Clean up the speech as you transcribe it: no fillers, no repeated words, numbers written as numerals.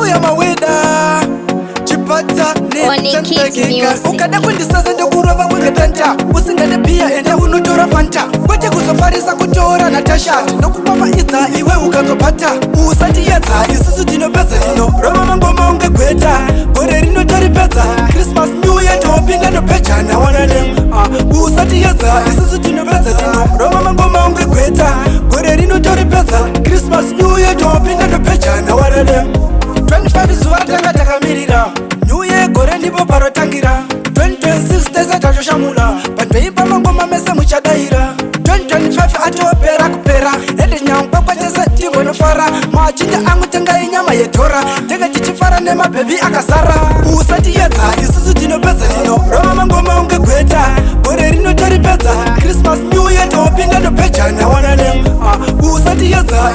ndauya Mawida chipata netandagika ukada kundisasa ndokurova kungetanta usingane pia ende unotora fanta kwete kuzofarisa kutora Natasha tinokupa maidza iwe ukazopata usatiyedza isusu tinopedza ino rova mangoma ungegweta gore rinotoripedza Christmas New Year topinda nopecha nawanane usatiyedza isusu tinopedza ino rova mangoma ungegweta gore rinotoripedza Christmas New Year topinda nopecha nawanane 25 zuva tanga takamirira New Year gore ndipo parotangira 2026 tese tachoshamula pandeipa mangoma mese muchadaira 2025 atopera kupera ende nyangwakwa tese timbonofara machinda angu tenga inyama yedhora tenge tichifara nemabhebi akazara usatiyedza isusu tinopedza ino rova mangoma ungegweta gore rinotoripedza Christmas New Year topinda nopecha nawanane usatiyedza